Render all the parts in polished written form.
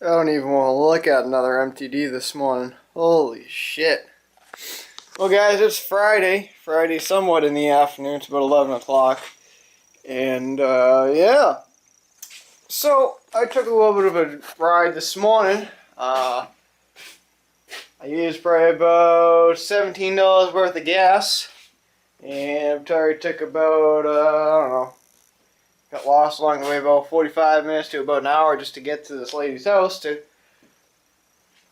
I don't even want to look at another MTD this morning. Holy shit. Well, guys, it's Friday. Friday somewhat in the afternoon. It's about 11 o'clock. And, yeah. So, I took a little bit of a ride this morning. I used probably about $17 worth of gas. And I took about, I don't know, got lost along the way about 45 minutes to about an hour just to get to this lady's house to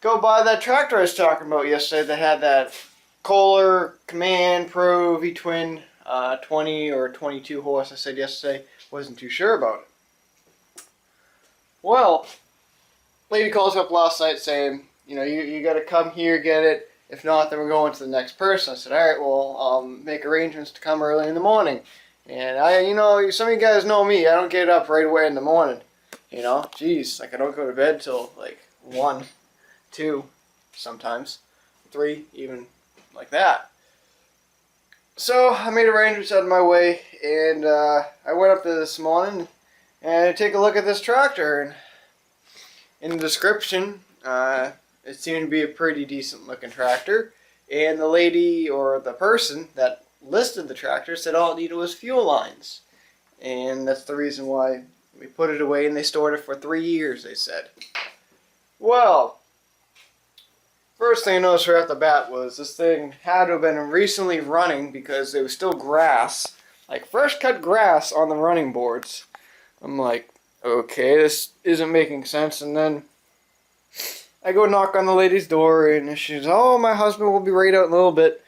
go buy that tractor I was talking about yesterday that had that Kohler Command Pro V-Twin 20 or 22 horse I said yesterday. Wasn't too sure about it. Well, lady calls up last night saying, you know, you got to come here, get it. If not, then we're going to the next person. I said, all right, well, make arrangements to come early in the morning. And some of you guys know me. I don't get up right away in the morning. You know, jeez, like I don't go to bed till like 1, 2, sometimes 3, even like that. So I made arrangements out of my way, and I went up there this morning and take a look at this tractor. And in the description, it seemed to be a pretty decent looking tractor. And the lady or the person that listed the tractor said all it needed was fuel lines. And that's the reason why we put it away, and they stored it for 3 years, they said. Well, first thing I noticed right off the bat was this thing had to have been recently running because there was still grass, like fresh cut grass on the running boards. I'm like, okay, this isn't making sense. And then I go knock on the lady's door, and she's, oh, my husband will be right out in a little bit.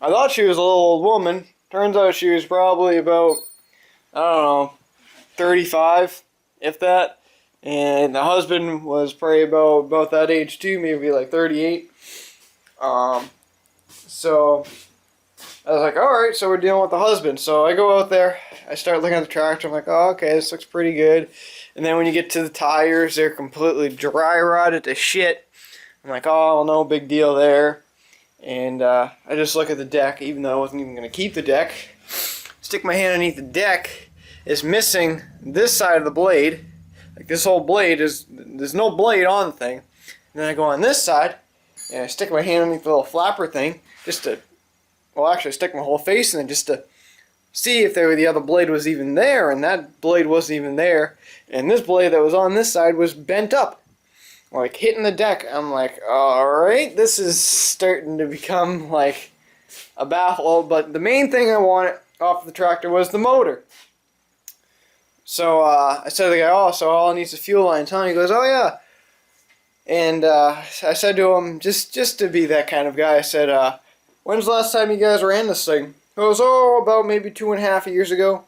I thought she was a little old woman. Turns out she was probably about, I don't know, 35, if that. And the husband was probably about that age too, maybe like 38. So I was like, alright, so we're dealing with the husband. So I go out there, I start looking at the tractor, I'm like, oh, okay, this looks pretty good. And then when you get to the tires, they're completely dry rotted to shit. I'm like, oh, no big deal there. And I just look at the deck, even though I wasn't even going to keep the deck. Stick my hand underneath the deck. It's missing this side of the blade. Like this whole blade there's no blade on the thing. And then I go on this side, and I stick my hand underneath the little flapper thing, just to, well, actually I stick my whole face in it just to see if the other blade was even there, and that blade wasn't even there. And this blade that was on this side was bent up, like hitting the deck. I'm like, alright, this is starting to become like a baffle. But the main thing I wanted off the tractor was the motor. So I said to the guy, oh, so all it needs is fuel lines, huh? He goes, oh yeah. And I said to him, just to be that kind of guy, I said, when's the last time you guys ran this thing? He goes, oh, about maybe 2.5 years ago.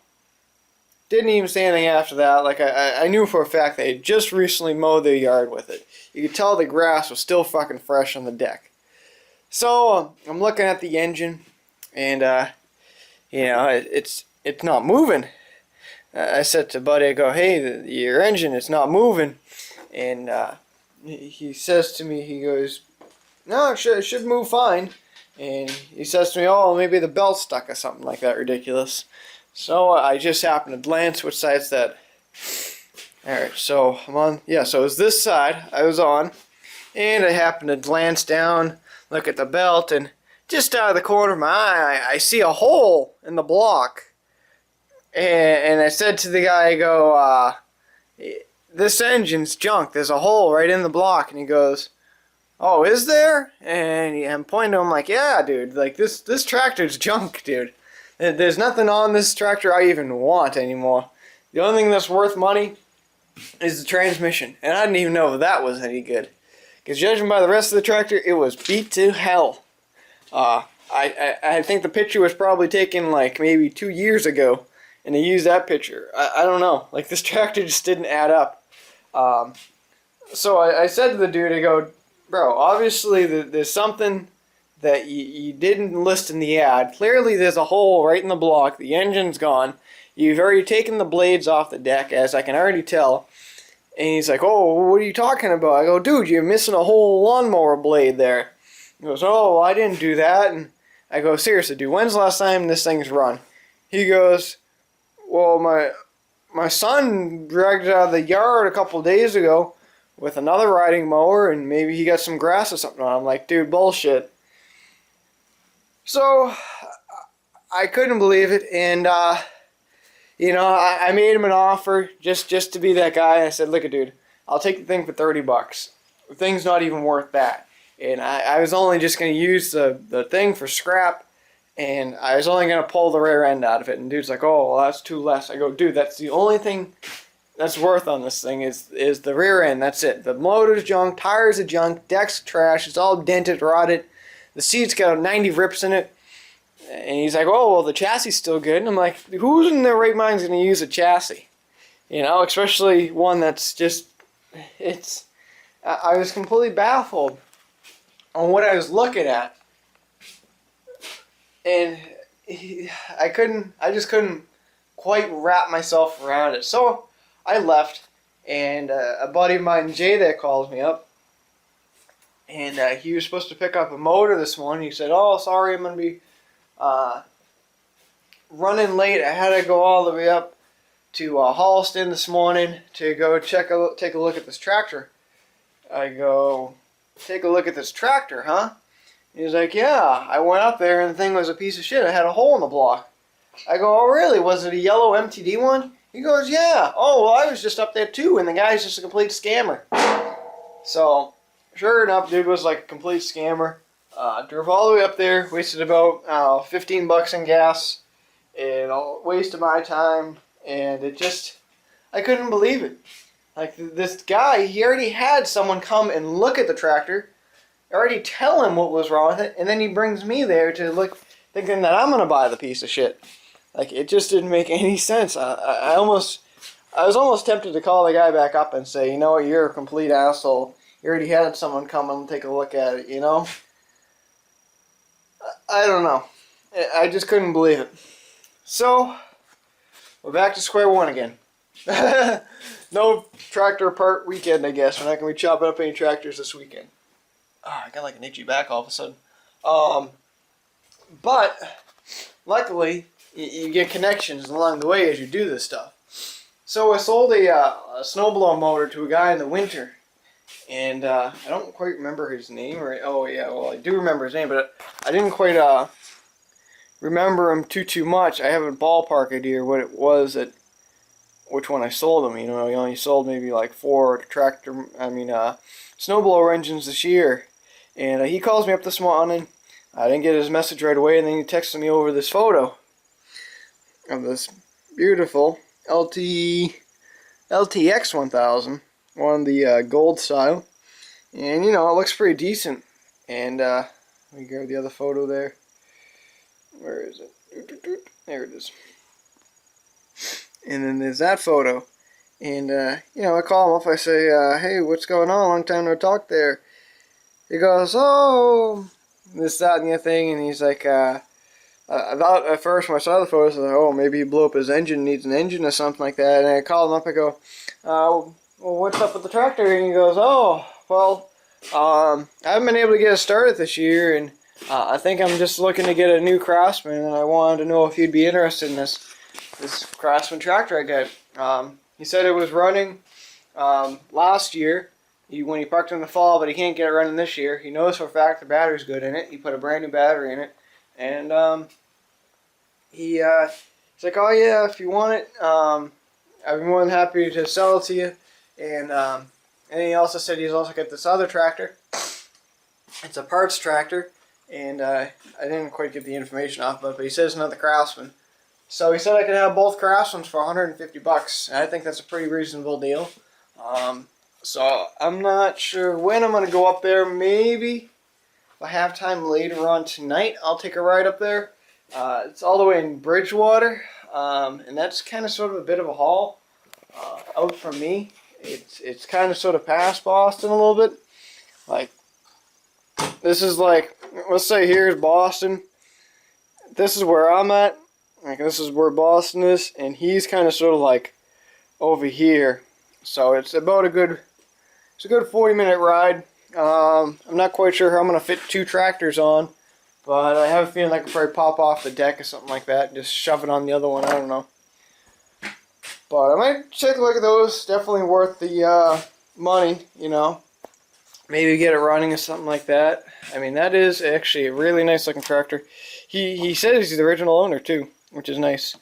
Didn't even say anything after that. Like I knew for a fact they had just recently mowed their yard with it. You could tell the grass was still fucking fresh on the deck. So I'm looking at the engine, and it's not moving. I said to Buddy, I go, hey, your engine, it's not moving. And he says to me, he goes, no, it should move fine. And he says to me, oh, maybe the belt's stuck or something like that ridiculous. So I just happened to glance which side's that. Alright, so I'm on, yeah, so it was this side I was on. And I happened to glance down, look at the belt, and just out of the corner of my eye, I see a hole in the block. And I said to the guy, I go, this engine's junk. There's a hole right in the block. And he goes, oh, is there? And I'm pointing to him like, yeah, dude. Like, this tractor's junk, dude. There's nothing on this tractor I even want anymore. The only thing that's worth money is the transmission. And I didn't even know if that was any good. Because judging by the rest of the tractor, it was beat to hell. I think the picture was probably taken like maybe 2 years ago. And they used that picture. I don't know. Like, this tractor just didn't add up. So I said to the dude, I go, bro, obviously there's something that you didn't list in the ad. Clearly there's a hole right in the block. The engine's gone. You've already taken the blades off the deck, as I can already tell. And he's like, oh, what are you talking about? I go, dude, you're missing a whole lawnmower blade there. He goes, oh, I didn't do that. And I go, seriously, dude, when's the last time this thing's run? He goes, well, my son dragged it out of the yard a couple days ago. with another riding mower, and maybe he got some grass or something on. I'm like, dude, bullshit. So I couldn't believe it, and I made him an offer just to be that guy. I said, look, dude, I'll take the thing for $30. The thing's not even worth that. And I was only just going to use the thing for scrap, and I was only going to pull the rear end out of it. And dude's like, oh, well, that's too less. I go, dude, that's the only thing that's worth on this thing is the rear end. That's it. The motor's junk, tires are junk, deck's trash. It's all dented, rotted. The seat's got 90 rips in it. And he's like, oh, well, the chassis is still good. And I'm like, who's in their right mind is going to use a chassis? Especially one that's just, I was completely baffled on what I was looking at. And I just couldn't quite wrap myself around it. So I left, and a buddy of mine, Jay, that calls me up, and he was supposed to pick up a motor this morning. He said, oh, sorry, I'm going to be running late. I had to go all the way up to Holliston this morning to go take a look at this tractor. I go, take a look at this tractor, huh? He's like, yeah, I went up there and the thing was a piece of shit. It had a hole in the block. I go, oh, really? Was it a yellow MTD one? He goes, yeah. Oh, well, I was just up there too, and the guy's just a complete scammer. So, sure enough, dude was like a complete scammer. Drove all the way up there, wasted about $15 in gas, and a waste of my time, and I couldn't believe it. Like, this guy, he already had someone come and look at the tractor, already tell him what was wrong with it, and then he brings me there to look, thinking that I'm going to buy the piece of shit. Like, it just didn't make any sense. I was almost tempted to call the guy back up and say, you know what, you're a complete asshole. You already had someone come and take a look at it, I don't know. I just couldn't believe it. So, we're back to square one again. No tractor part weekend, I guess. We're not going to be chopping up any tractors this weekend. I got like an itchy back all of a sudden. But, luckily, you get connections along the way as you do this stuff. So I sold a snowblower motor to a guy in the winter. And I don't quite remember his name. Oh, yeah, well, I do remember his name, but I didn't quite remember him too much. I have a ballpark idea what it was which one I sold him. He only sold maybe like 4 snowblower engines this year. And he calls me up this morning. I didn't get his message right away, and then he texted me over this photo of this beautiful LTX 1000, one of the gold style. And, it looks pretty decent. And let me grab the other photo there. Where is it? There it is. And then there's that photo. And, I call him up. I say, hey, what's going on? Long time no talk there. He goes, oh, this, that, and the other thing. And he's like, I thought at first when I saw the photos, I was like, oh, maybe he blew up his engine, needs an engine or something like that. And I called him up. I go, well, what's up with the tractor? And he goes, oh, well, I haven't been able to get it started this year. And I think I'm just looking to get a new Craftsman. And I wanted to know if you'd be interested in this Craftsman tractor I got. He said it was running last year when he parked in the fall, but he can't get it running this year. He knows for a fact the battery's good in it. He put a brand new battery in it. And he's like, oh yeah, if you want it, I'd be more than happy to sell it to you. And he also said he's also got this other tractor. It's a parts tractor. And I didn't quite get the information off of it, but he says another Craftsman. So he said I could have both Craftsmans for $150. And I think that's a pretty reasonable deal. So I'm not sure when I'm going to go up there. Maybe if I have time later on tonight, I'll take a ride up there. It's all the way in Bridgewater, and that's kind of sort of a bit of a haul out from me. It's kind of sort of past Boston a little bit. Like, this is like, let's say here's Boston. This is where I'm at. Like, this is where Boston is, and he's kind of sort of like over here. So it's about a good 40-minute ride. I'm not quite sure how I'm going to fit 2 tractors on, but I have a feeling I could probably pop off the deck or something like that and just shove it on the other one. I don't know. But I might take a look at those. Definitely worth the money, you know, maybe get it running or something like that. I mean, that is actually a really nice looking tractor. He says he's the original owner too, which is nice.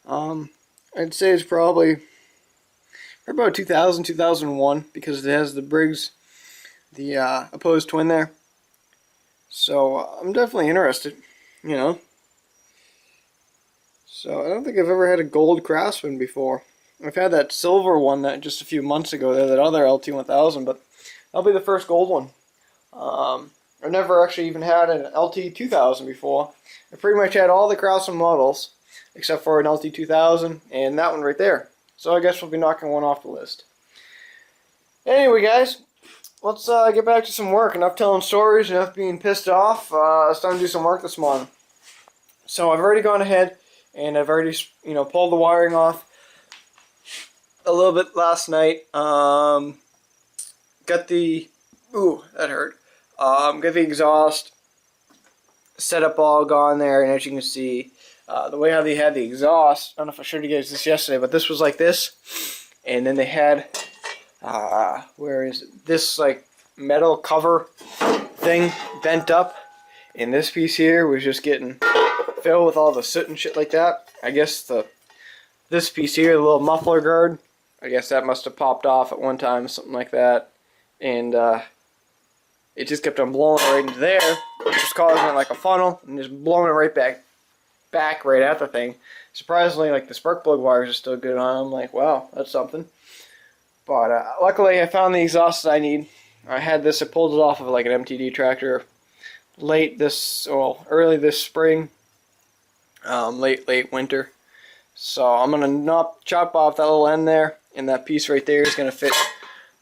I'd say it's probably about 2000, 2001 because it has the Briggs, the opposed twin there. So I'm definitely interested, you know. So I don't think I've ever had a gold Craftsman before. I've had that silver one that just a few months ago there, that other LT1000, but that'll be the first gold one. I've never actually even had an LT2000 before. I pretty much had all the Craftsman models except for an LT2000 and that one right there. So I guess we'll be knocking one off the list. Anyway, guys, let's get back to some work. Enough telling stories, enough being pissed off. It's time to do some work this morning. So I've already gone ahead and I've already, you know, pulled the wiring off a little bit last night. Got the, ooh, that hurt. Got the exhaust setup all gone there, and as you can see, the way how they had the exhaust, I don't know if I showed you guys this yesterday, but this was like this, and then they had, where is it? This like metal cover thing bent up, and this piece here was just getting filled with all the soot and shit like that. I guess this piece here, the little muffler guard, I guess that must have popped off at one time, something like that, and it just kept on blowing right into there, which was causing it like a funnel, and just blowing it right back right at the thing. Surprisingly, like the spark plug wires are still good on. I'm like, wow, that's something. But luckily, I found the exhaust that I need. I had this, I pulled it off of like an MTD tractor early this spring, late winter. So I'm gonna chop off that little end there, and that piece right there is gonna fit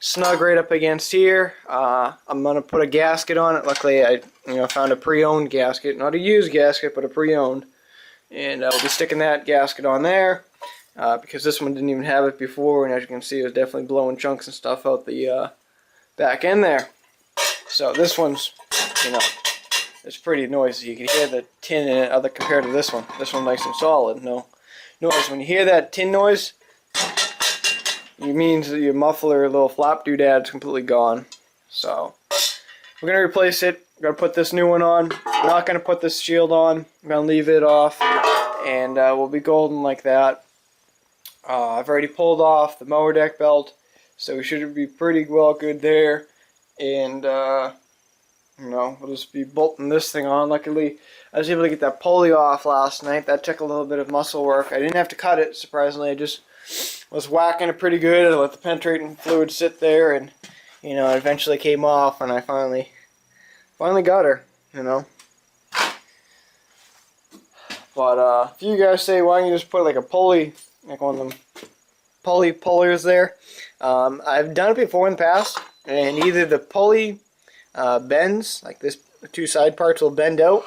snug right up against here. I'm gonna put a gasket on it. Luckily, I found a pre-owned gasket, not a used gasket, but a pre-owned, and I'll be sticking that gasket on there because this one didn't even have it before, and as you can see, it was definitely blowing chunks and stuff out the back end there. So this one's, it's pretty noisy. You can hear the tin in it compared to this one. This one's nice and solid. No noise. When you hear that tin noise, it means that your muffler little flap doodad's completely gone. So we're gonna replace it. We're gonna put this new one on. I'm not gonna put this shield on. I'm gonna leave it off, and we'll be golden like that. I've already pulled off the mower deck belt, so we should be pretty well good there. And we'll just be bolting this thing on. Luckily, I was able to get that pulley off last night. That took a little bit of muscle work. I didn't have to cut it, surprisingly. I just was whacking it pretty good. I let the penetrating fluid sit there, and it eventually came off, and I finally got her. But if you guys say, why don't you just put like a pulley, like one of them pulley pullers there? I've done it before in the past, and either the pulley bends, like this, the two side parts will bend out,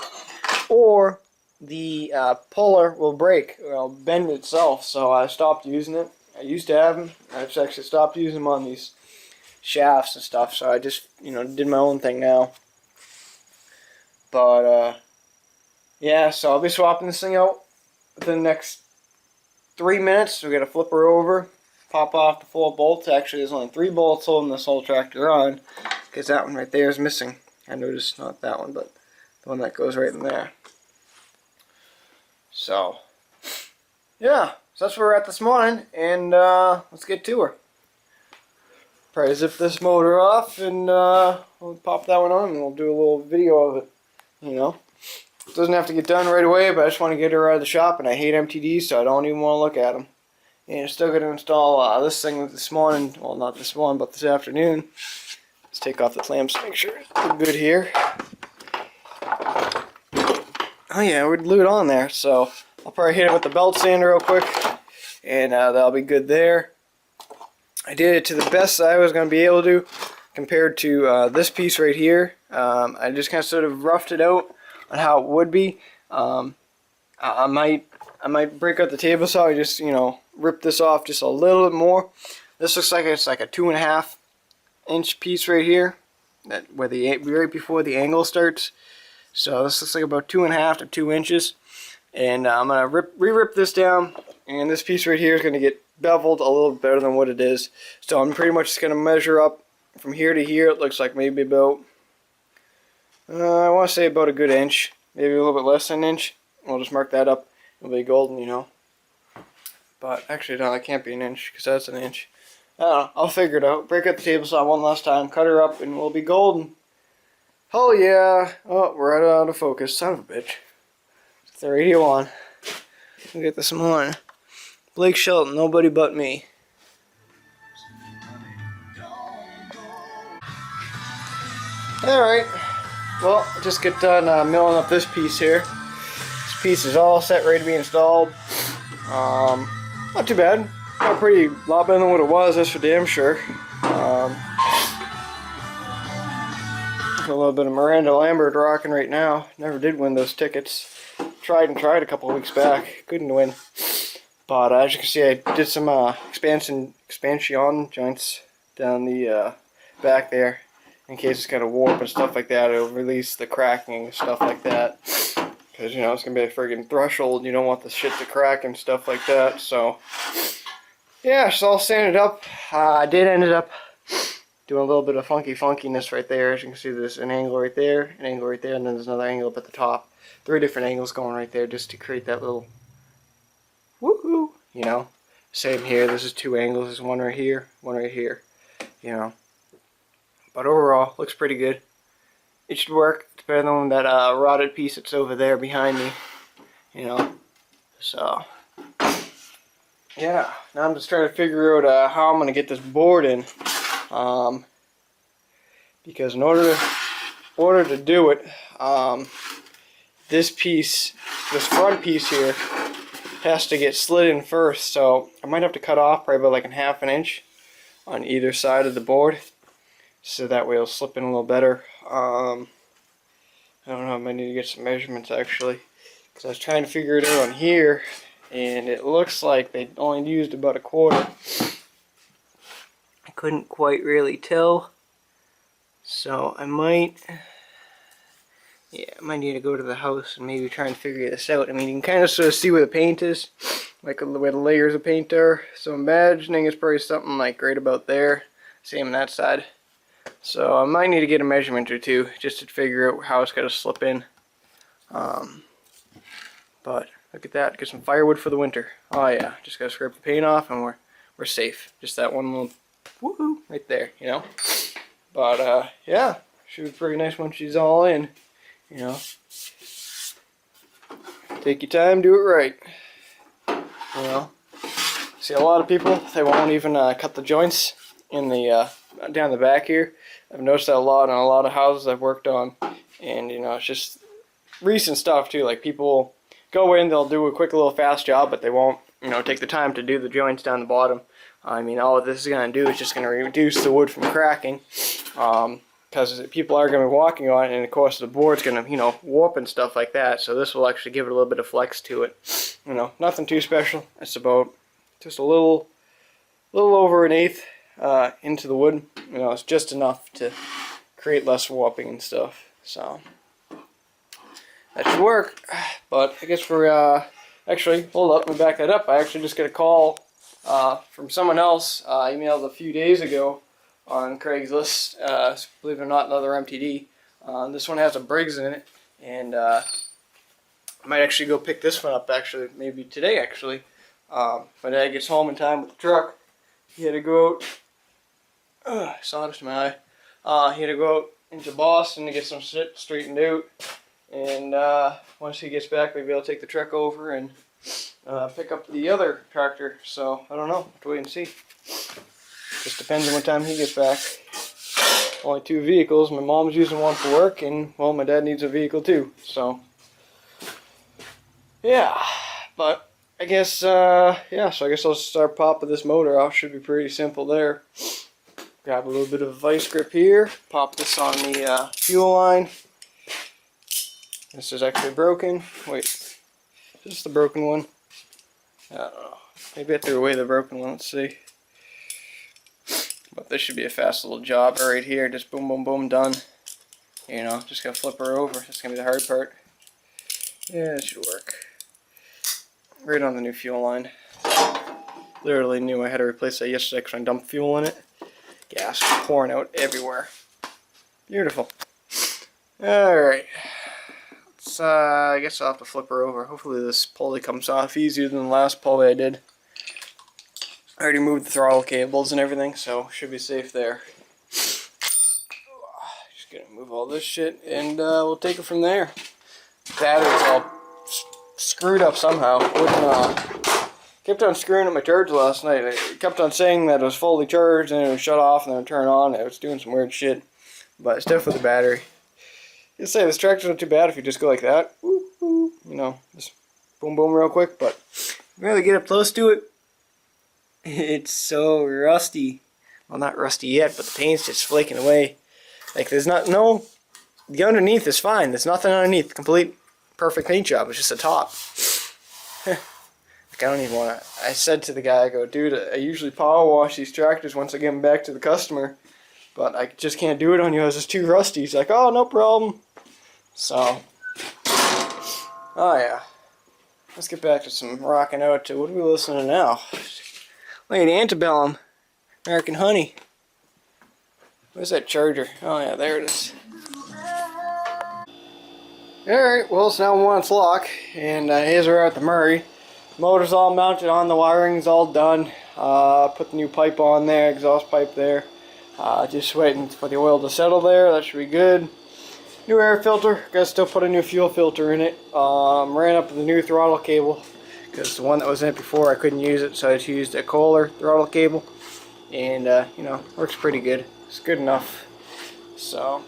or the puller will break, or bend itself. So I stopped using it. I used to have them. I've actually stopped using them on these shafts and stuff, so I just did my own thing now. But yeah, so I'll be swapping this thing out within the next 3 minutes. We're gonna flip her over, pop off the 4 bolts. Actually, there's only 3 bolts holding this whole tractor on, because that one right there is missing. I noticed, not that one, but the one that goes right in there. So yeah, so that's where we're at this morning, and let's get to her. Probably zip this motor off, and we'll pop that one on, and we'll do a little video of it. It doesn't have to get done right away, but I just want to get her out of the shop, and I hate MTDs, so I don't even want to look at them. And I'm still going to install this thing this morning. Well, not this morning, but this afternoon. Let's take off the clamps to make sure it's good here. Oh yeah, we're glued on there, so I'll probably hit it with the belt sander real quick, and that'll be good there. I did it to the best I was going to be able to compared to this piece right here. I just kind of sort of roughed it out on how it would be. I might break out the table saw and just rip this off just a little bit more. This looks like it's like a 2.5 inch piece right here, where right before the angle starts. So this looks like about 2.5 to 2 inches, and I'm gonna re-rip this down, and this piece right here is gonna get beveled a little better than what it is. So I'm pretty much just going to measure up from here to here. It looks like maybe about, I want to say about a good inch, maybe a little bit less than an inch. We'll just mark that up. It'll be golden, you know. But actually, no, that can't be an inch because that's an inch. I don't know. I'll figure it out. Break up the table saw one last time, cut her up, and we'll be golden. Oh yeah. Oh, we're out of focus. Son of a bitch. It's the radio on. We'll get this on. Blake Shelton, nobody but me. Alright. Well, just get done milling up this piece here. This piece is all set, ready to be installed. Not too bad. Got pretty lot better than what it was, that's for damn sure. A little bit of Miranda Lambert rocking right now. Never did win those tickets. Tried a couple of weeks back. Couldn't win. But as you can see, I did some expansion joints down the back there. In case it's kind of warp and stuff like that. It'll release the cracking and stuff like that. Because, you know, it's going to be a friggin' threshold. You don't want the shit to crack and stuff like that. So, yeah, it's all sanded up. I did ended up doing a little bit of funkiness right there. As you can see, there's an angle right there, and then there's another angle up at the top. 3 different angles going right there just to create that little woohoo, you know. Same here, this is 2 angles. There's one right here, you know. But overall, looks pretty good. It should work. It's better than that rotted piece that's over there behind me, you know. So, yeah. Now I'm just trying to figure out how I'm going to get this board in. Because in order to do it, this front piece here has to get slid in first, so I might have to cut off probably about like a ½ an inch on either side of the board, so that way it'll slip in a little better. I don't know, I might need to get some measurements actually, because I was trying to figure it out on here, and it looks like they only used about 1/4. I couldn't quite really tell. So I might need to go to the house and maybe try and figure this out. I mean, you can kind of sort of see where the paint is, like where the layers of paint are. So I'm imagining it's probably something like right about there. Same on that side. So I might need to get a measurement or two just to figure out how it's got to slip in. But look at that, get some firewood for the winter. Oh yeah, just got to scrape the paint off and we're safe. Just that one little woohoo right there, you know. But, yeah, should be pretty nice once she's all in, you know. Take your time, do it right, you know. See, a lot of people, they won't even cut the joints in the, down the back here. I've noticed that a lot in a lot of houses I've worked on, and, you know, it's just recent stuff, too. Like, people go in, they'll do a quick little fast job, but they won't, you know, take the time to do the joints down the bottom. I mean, all this is going to do is just going to reduce the wood from cracking, because people are going to be walking on it, and of course the board's going to, you know, warp and stuff like that. So this will actually give it a little bit of flex to it. You know, nothing too special. It's about just a little over 1/8 into the wood. You know, it's just enough to create less warping and stuff. So that should work. But I guess we're actually, hold up, let me back that up. I actually just got a call from someone else, emailed a few days ago on Craigslist, believe it or not, another MTD. This one has a Briggs in it, and I might actually go pick this one up, actually, maybe today, actually. My dad gets home in time with the truck. He had to go out, sawdust in my eye. He had to go out into Boston to get some shit straightened out, and once he gets back, maybe I'll take the truck over and pick up the other tractor. So I don't know, have to wait and see. Just depends on what time he gets back. Only 2 vehicles. My mom's using one for work, and well, my dad needs a vehicle too. So yeah, but I guess yeah. So I guess I'll start popping this motor off. Should be pretty simple there. Grab a little bit of a vice grip here. Pop this on the fuel line. This is actually broken. Wait, is this the broken one? I don't know. Maybe I threw away the broken one. Let's see. But this should be a fast little job right here. Just boom, boom, boom, done. You know, just gotta flip her over. That's gonna be the hard part. Yeah, it should work. Right on the new fuel line. literally new. I had to replace that yesterday because I dumped fuel in it. Gas pouring out everywhere. Beautiful. Alright. I guess I'll have to flip her over. Hopefully this pulley comes off easier than the last pulley I did. I already moved the throttle cables and everything, so should be safe there. Just gonna move all this shit and we'll take it from there. Battery's all screwed up somehow. Kept on screwing up my charge last night. It kept on saying that it was fully charged and it would shut off and then it would turn on. It was doing some weird shit. But it's definitely the battery. You say this tractor's not too bad if you just go like that. Woo, woo, you know, just boom boom real quick. But if you really get up close to it, it's so rusty. Well, not rusty yet, but the paint's just flaking away. Like there's the underneath is fine. There's nothing underneath. Complete perfect paint job. It's just the top. Like I don't even want to. I said to the guy, I go, dude, I usually power wash these tractors once I get them back to the customer, but I just can't do it on yours. It's too rusty. He's like, oh, no problem. So, oh yeah. Let's get back to some rocking out to what are we listening to now? Lady Antebellum, American Honey. Where's that charger? Oh yeah, there it is. Alright, well it's now 1 o'clock and here's we're at the Murray. Motor's all mounted on, the wiring's all done. Put the new pipe on there, exhaust pipe there. Just waiting for the oil to settle there, that should be good. New air filter, gotta still put a new fuel filter in it. Ran up the new throttle cable because the one that was in it before I couldn't use it, so I just used a Kohler throttle cable. And you know, works pretty good. It's good enough. So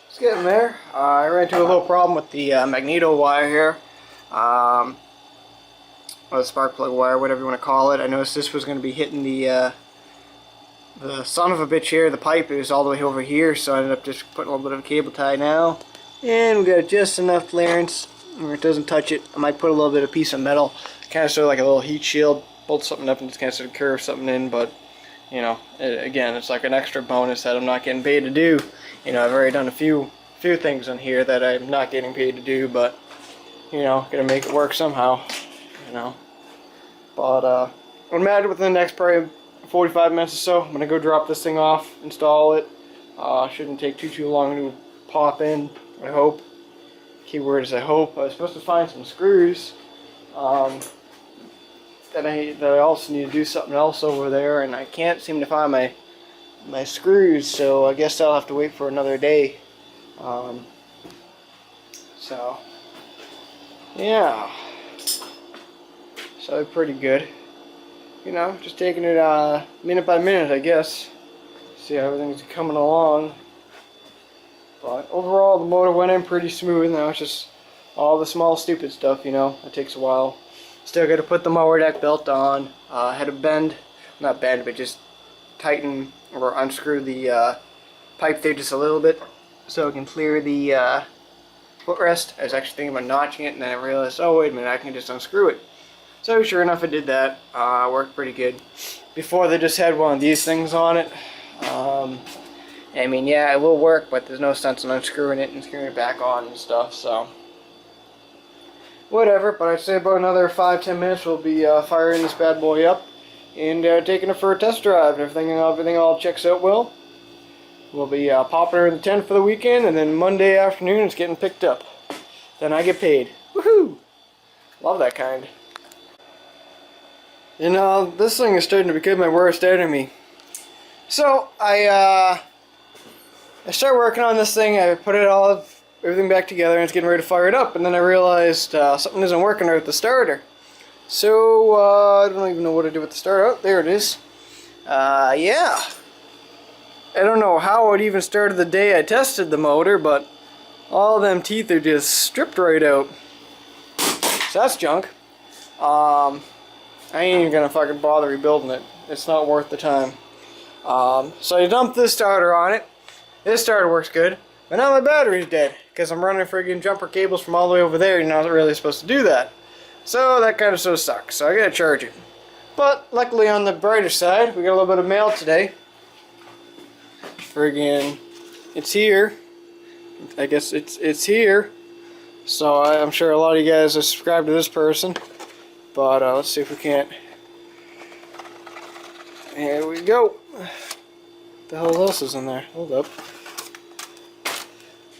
it's getting there. I ran into a little problem with the magneto wire here. Or the spark plug wire, whatever you want to call it. I noticed this was going to be hitting the son of a bitch here. The pipe is all the way over here, so I ended up just putting a little bit of a cable tie now. And we got just enough clearance where it doesn't touch it. I might put a little bit of piece of metal, kind of sort of like a little heat shield, bolt something up and just kind of sort of curve something in, but you know, again, it's like an extra bonus that I'm not getting paid to do. You know, I've already done a few things on here that I'm not getting paid to do, but you know, gotta make it work somehow. You know, but I imagine within the next probably 45 minutes or so, I'm gonna go drop this thing off, install it. Shouldn't take too long to pop in. I hope. Keyword is I hope. I was supposed to find some screws. That I also need to do something else over there, and I can't seem to find my screws, so I guess I'll have to wait for another day. So yeah, so pretty good. You know, just taking it minute by minute, I guess. See how everything's coming along. But overall, the motor went in pretty smooth. Now it's just all the small stupid stuff, you know. It takes a while. Still got to put the mower deck belt on. Had to bend, not bend, but just tighten or unscrew the pipe there just a little bit so it can clear the footrest. I was actually thinking about notching it, and then I realized, oh wait a minute, I can just unscrew it. So sure enough, I did that. Worked pretty good. Before, they just had one of these things on it. I mean, yeah, it will work, but there's no sense in unscrewing it and screwing it back on and stuff, so whatever. But I'd say about another 5-10 minutes we'll be firing this bad boy up and taking it for a test drive. And everything all checks out well, we'll be popping her in the tent for the weekend, and then Monday afternoon it's getting picked up. Then I get paid. Woohoo! Love that kind. You know, this thing is starting to become my worst enemy. So I started working on this thing. I put everything back together, and it's getting ready to fire it up. And then I realized something isn't working right with the starter. So I don't even know what to do with the starter. Oh, there it is. Yeah. I don't know how it even started the day I tested the motor, but all of them teeth are just stripped right out. So that's junk. I ain't even gonna fucking bother rebuilding it. It's not worth the time. So I dumped this starter on it. This starter works good, but now my battery's dead because I'm running friggin' jumper cables from all the way over there. You're not really supposed to do that. So that kind of sort of sucks. So I gotta charge it. But luckily, on the brighter side, we got a little bit of mail today. Friggin', it's here. I guess it's here. So I'm sure a lot of you guys are subscribed to this person. But let's see if we can't. Here we go. What the hell else is in there? Hold up.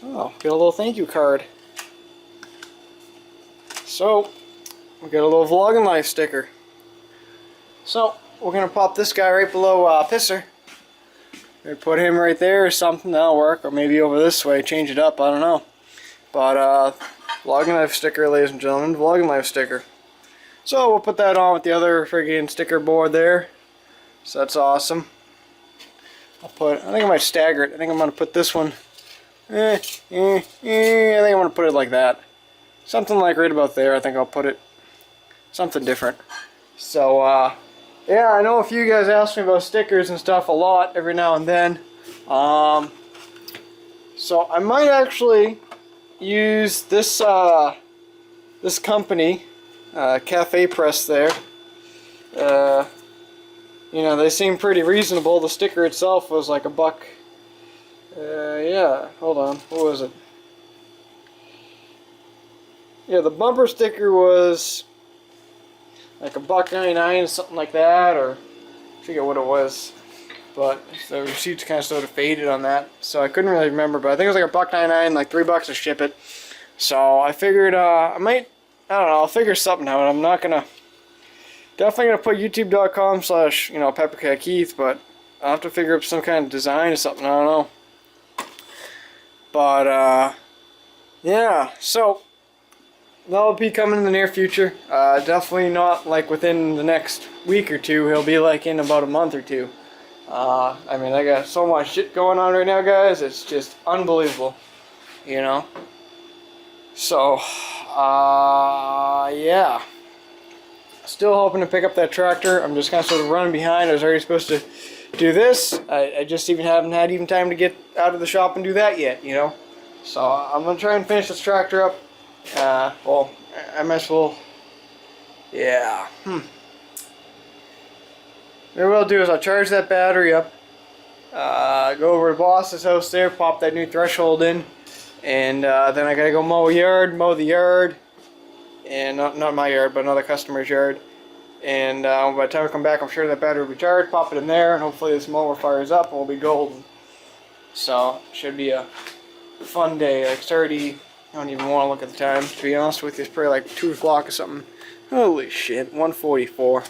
Oh, got a little thank you card. So, we got a little Vlogging Life sticker. So, we're going to pop this guy right below Pisser. Maybe put him right there or something, that'll work. Or maybe over this way, change it up, I don't know. But, Vlogging Life sticker, ladies and gentlemen. Vlogging Life sticker. So, we'll put that on with the other friggin' sticker board there. So, that's awesome. I think I might stagger it. I think I'm going to put this one. I think I'm going to put it like that. Something like right about there. I think I'll put it. Something different. So, yeah, I know a few guys ask me about stickers and stuff a lot every now and then. So I might actually use this this company, Cafe Press there. You know, they seem pretty reasonable. The sticker itself was like $1. Yeah, hold on. What was it? Yeah, the bumper sticker was like $1.99 or something like that, or I forget what it was. But the receipts kind of sort of faded on that, so I couldn't really remember. But I think it was like $1.99, like $3 to ship it. So I figured I don't know, I'll figure something out. I'm not gonna, definitely gonna put youtube.com/PepperCatKeith, but I'll have to figure up some kind of design or something. I don't know. But yeah, so that'll be coming in the near future. Definitely not like within the next week or two. He'll be like in about a month or two. I mean, I got so much shit going on right now, guys. It's just unbelievable, you know. So, yeah. Still hoping to pick up that tractor. I'm just kind of sort of running behind. I was already supposed to do this. I just haven't had time to get out of the shop and do that yet, you know. So I'm gonna try and finish this tractor up. Well, I might as well. Yeah. Maybe what I'll do is I'll charge that battery up. Go over to boss's house there, pop that new threshold in, and then I gotta go mow the yard, and not my yard, but another customer's yard. And by the time I come back, I'm sure that battery will be charged. Pop it in there, and hopefully this mower fires up, and we'll be golden. So should be a fun day. Like 30. I don't even want to look at the time. To be honest with you, it's probably like 2 o'clock or something. Holy shit, 1:44.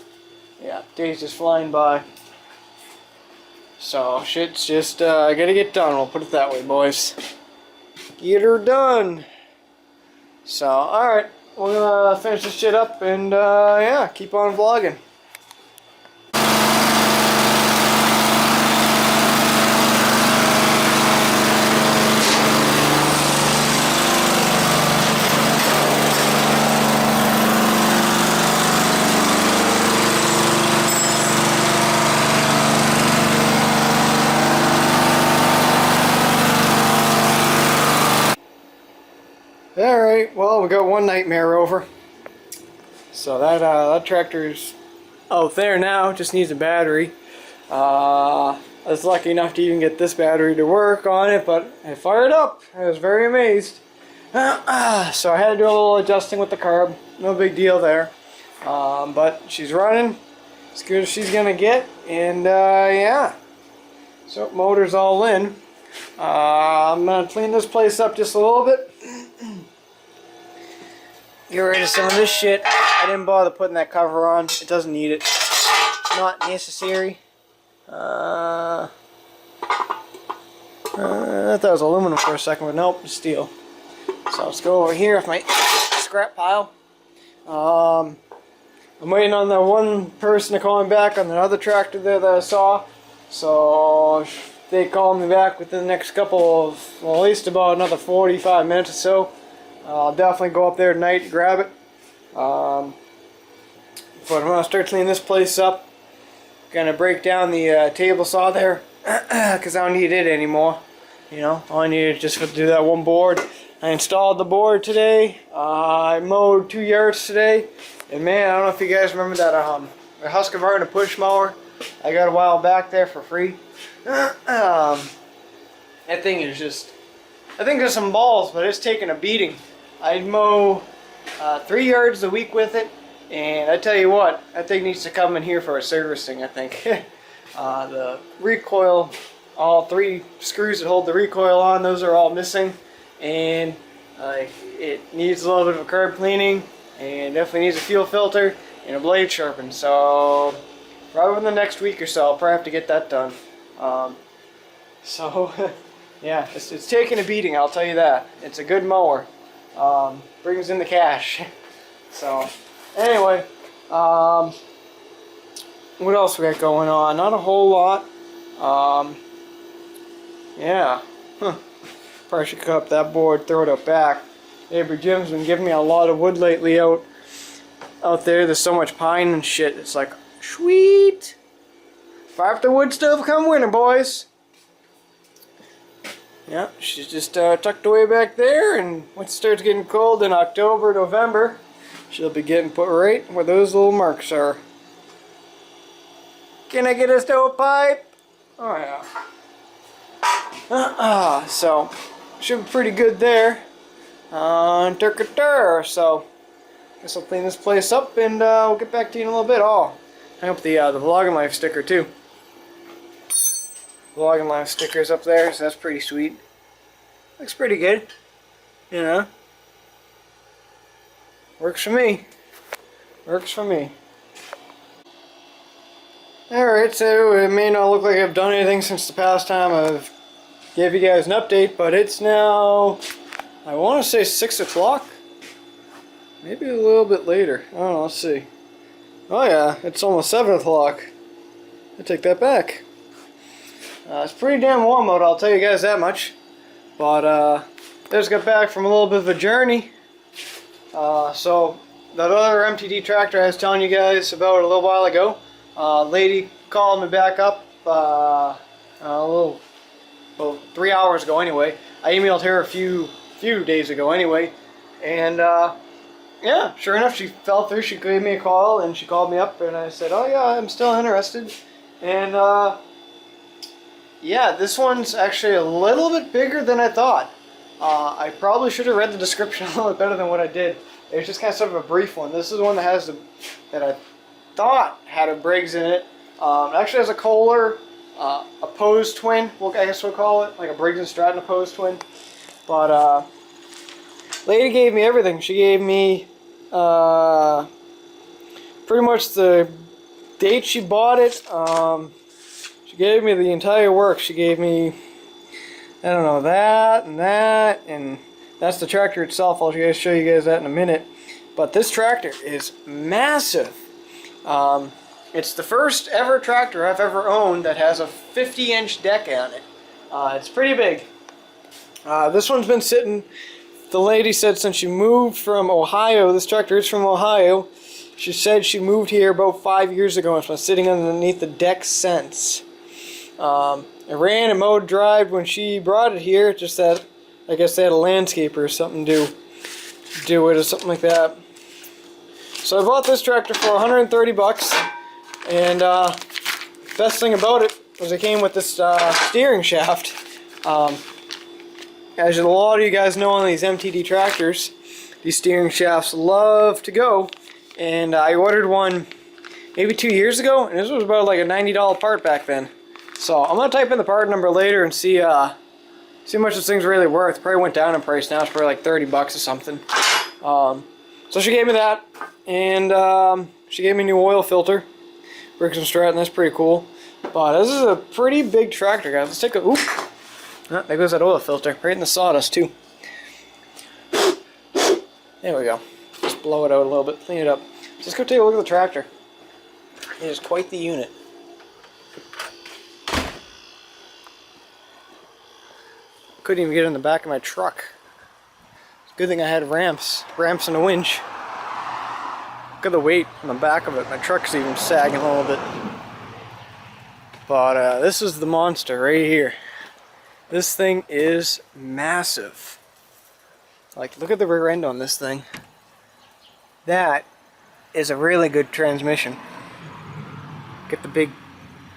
Yeah, days just flying by. So shit's just I gotta get done. We'll put it that way, boys. Get her done. So all right. We're gonna finish this shit up and yeah, keep on vlogging. Alright, well, we got one nightmare over. So that tractor's out there now, just needs a battery. I was lucky enough to even get this battery to work on it, but it fired up. I was very amazed. So I had to do a little adjusting with the carb. No big deal there. But she's running as good as she's gonna get, and yeah. So motor's all in. I'm gonna clean this place up just a little bit. Get rid of some of this shit. I didn't bother putting that cover on. It doesn't need it. It's not necessary. I thought it was aluminum for a second, but nope, it's steel. So let's go over here with my scrap pile. I'm waiting on the one person to call me back on the other tractor there that I saw. So if they call me back within the next couple of, well, at least about another 45 minutes or so, I'll definitely go up there tonight and grab it. But I'm going to start cleaning this place up. Gonna break down the table saw there because I don't need it anymore. You know, all I needed just to do that one board. I installed the board today. I mowed 2 yards today. And man, I don't know if you guys remember that Husqvarna push mower I got a while back there for free. That thing is just, I think there's some balls, but it's taking a beating. I'd mow 3 yards a week with it, And I tell you what, that thing needs to come in here for a servicing, I think. The recoil, all 3 screws that hold the recoil on, those are all missing. And it needs a little bit of a carb cleaning, and definitely needs a fuel filter and a blade sharpened. So probably in the next week or so, I'll probably have to get that done. So yeah, it's taking a beating, I'll tell you that. It's a good mower. Brings in the cash. So anyway, what else we got going on? Not a whole lot. Yeah. Probably should cut up that board, throw it up back. Neighbor Jim's been giving me a lot of wood lately out there. There's so much pine and shit. It's like, sweet. Fire up the wood stove, come winter, boys. Yeah, she's just tucked away back there, and once it starts getting cold in October, November, she'll be getting put right where those little marks are. Can I get a stovepipe? Oh yeah. So should be pretty good there. So guess I'll clean this place up, and we'll get back to you in a little bit. Oh, hang up the Vlogging Life sticker too. Vlogging Life stickers up there, so that's pretty sweet. Looks pretty good, you know. Works for me. Works for me. Alright, so it may not look like I've done anything since the past time I've gave you guys an update, but it's now, I want to say 6 o'clock. Maybe a little bit later. I don't know, let's see. Oh yeah, it's almost 7 o'clock. I take that back. It's pretty damn warm out, I'll tell you guys that much. But just got back from a little bit of a journey. So that other MTD tractor I was telling you guys about a little while ago, lady called me back up a little, well, 3 hours ago anyway. I emailed her a few days ago anyway, and yeah, sure enough, she fell through. She gave me a call, and she called me up, and I said, oh yeah, I'm still interested. And yeah, this one's actually a little bit bigger than I thought. I probably should have read the description a little bit better than what I did. It was just kind of sort of a brief one. This is one that has that I thought had a Briggs in it. It actually has a Kohler opposed twin. Well, I guess we'll call it like a Briggs and Stratton opposed twin. But lady gave me everything. She gave me pretty much the date she bought it. She gave me the entire work. She gave me, I don't know, that, and that's the tractor itself. I'll show you guys that in a minute. But this tractor is massive. It's the first ever tractor I've ever owned that has a 50-inch deck on it. It's pretty big. This one's been sitting, the lady said since she moved from Ohio, this tractor is from Ohio. She said she moved here about 5 years ago and it's been sitting underneath the deck since. It ran and mowed drive when she brought it here, just that I guess they had a landscaper or something to do it or something like that. So I bought this tractor for 130 bucks, and best thing about it was it came with this steering shaft. As a lot of you guys know, on these MTD tractors, these steering shafts love to go, and I ordered one maybe 2 years ago, and this was about like a $90 part back then. So I'm gonna type in the part number later and see how much this thing's really worth. Probably went down in price now. It's probably like 30 bucks or something. So she gave me that, and she gave me a new oil filter, Briggs & Stratton. That's pretty cool. But this is a pretty big tractor, guys. Let's take a oop. Oh, there goes that oil filter right in the sawdust too. There we go. Just blow it out a little bit, clean it up. Let's go take a look at the tractor. It is quite the unit. Couldn't even get in the back of my truck. Good thing I had ramps and a winch. Look at the weight on the back of it. My truck's even sagging a little bit. But this is the monster right here. This thing is massive. Like, look at the rear end on this thing. That is a really good transmission. Get the big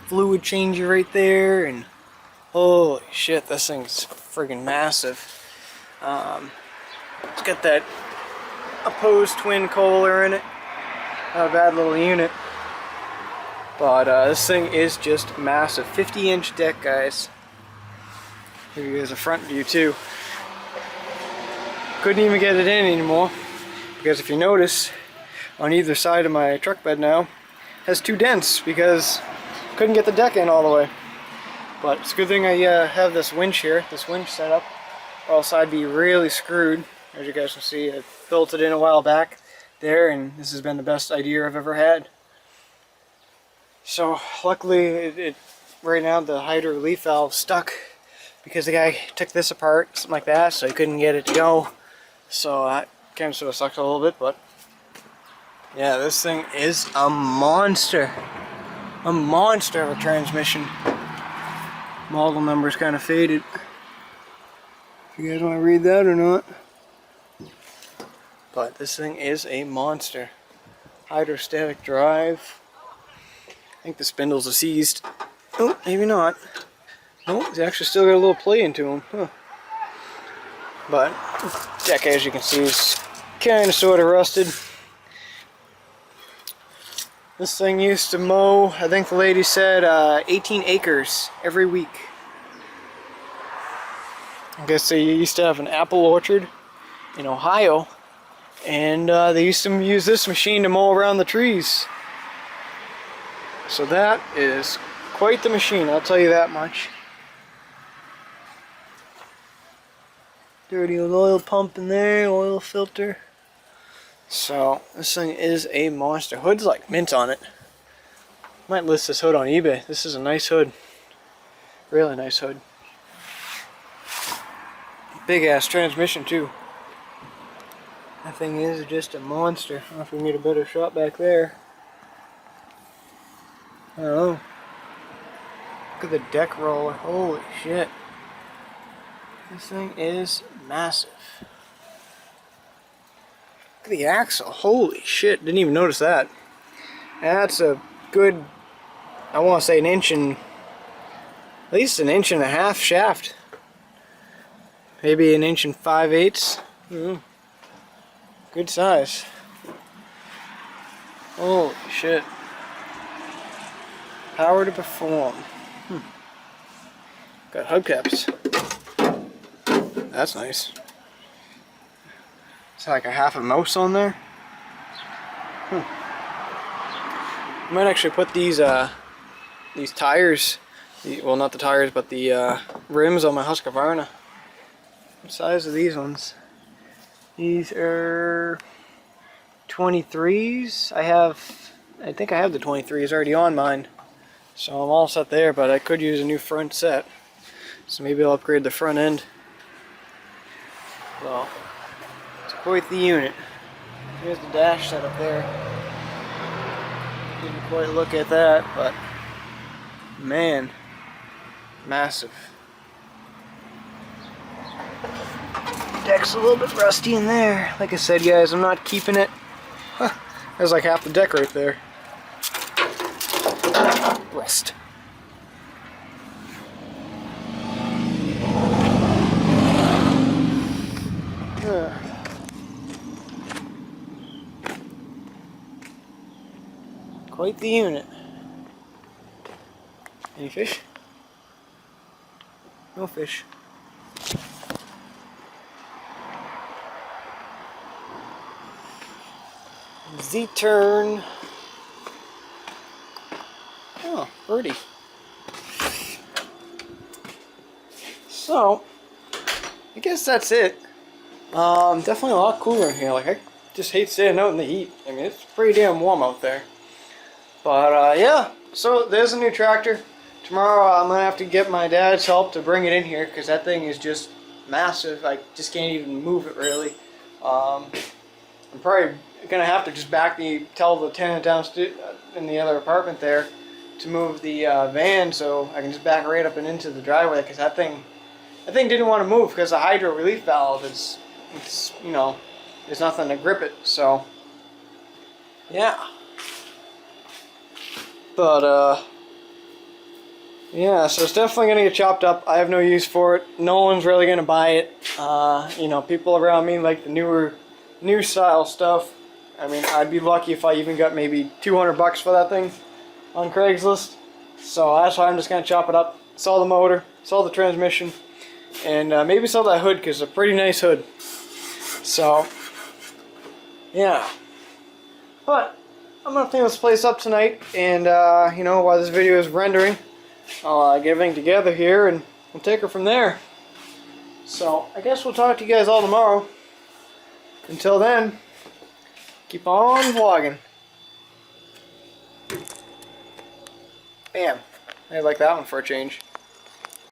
fluid changer right there, and holy shit, this thing's friggin' massive. It's got that opposed twin Kohler in it. Not a bad little unit. But this thing is just massive. 50-inch deck, guys. Here you guys a front view too. Couldn't even get it in anymore because if you notice, on either side of my truck bed now has 2 dents because couldn't get the deck in all the way. But it's a good thing I have this winch here, this winch set up, or else I'd be really screwed. As you guys can see, I built it in a while back there, and this has been the best idea I've ever had. So luckily, right now the hydro relief valve stuck because the guy took this apart, something like that, so he couldn't get it to go. So that kind of sort of sucks a little bit, but yeah, this thing is a monster. A monster of a transmission. Model number's kind of faded. You guys want to read that or not? But this thing is a monster. Hydrostatic drive. I think the spindles are seized. Oh, maybe not. No, he's actually still got a little play into him. Huh. But deck, as you can see, is kind of sort of rusted. This thing used to mow, I think the lady said, 18 acres every week. I guess they used to have an apple orchard in Ohio, and they used to use this machine to mow around the trees. So that is quite the machine, I'll tell you that much. Dirty oil pump in there, oil filter. So this thing is a monster. Hood's like mint on it. Might list this hood on eBay. This is a nice hood. Really nice hood. Big ass transmission too. That thing is just a monster. I don't know if we can get a better shot back there. I don't know. Look at the deck roller. Holy shit. This thing is massive. Look at the axle. Holy shit. Didn't even notice that. That's a good, I want to say an inch and, at least an inch and a half shaft. Maybe an inch and 5/8. Good size. Holy shit. Power to perform. Got hubcaps. That's nice. It's like a half a mouse on there. I might actually put these tires, well, not the tires, but the rims on my Husqvarna. What size are these ones? These are 23s. I think I have the 23s already on mine. So I'm all set there, but I could use a new front set. So maybe I'll upgrade the front end. So, it's quite the unit. Here's the dash set up there. Didn't quite look at that, but man, massive. Deck's a little bit rusty in there. Like I said, guys, I'm not keeping it. There's like half the deck right there. Rust. Quite the unit. Any fish? No fish. Z-turn. Oh, birdie. So, I guess that's it. Definitely a lot cooler in here. Like, I just hate staying out in the heat. I mean, it's pretty damn warm out there. But, yeah. So, there's a new tractor. Tomorrow, I'm going to have to get my dad's help to bring it in here, because that thing is just massive. I just can't even move it, really. I'm probably going to have to just tell the tenant downstairs in the other apartment there to move the van so I can just back right up and into the driveway, because that thing didn't want to move because the hydro relief valve it's you know, there's nothing to grip it. So yeah, but yeah, so it's definitely gonna get chopped up. I have no use for it. No one's really gonna buy it. You know, people around me like the new style stuff. I mean, I'd be lucky if I even got maybe 200 bucks for that thing on Craigslist. So that's why I'm just going to chop it up, sell the motor, sell the transmission, and maybe sell that hood because it's a pretty nice hood. So, yeah. But I'm going to clean this place up tonight, and you know, while this video is rendering, I'll get everything together here and we'll take her from there. So, I guess we'll talk to you guys all tomorrow. Until then, keep on vlogging. Bam. I like that one for a change.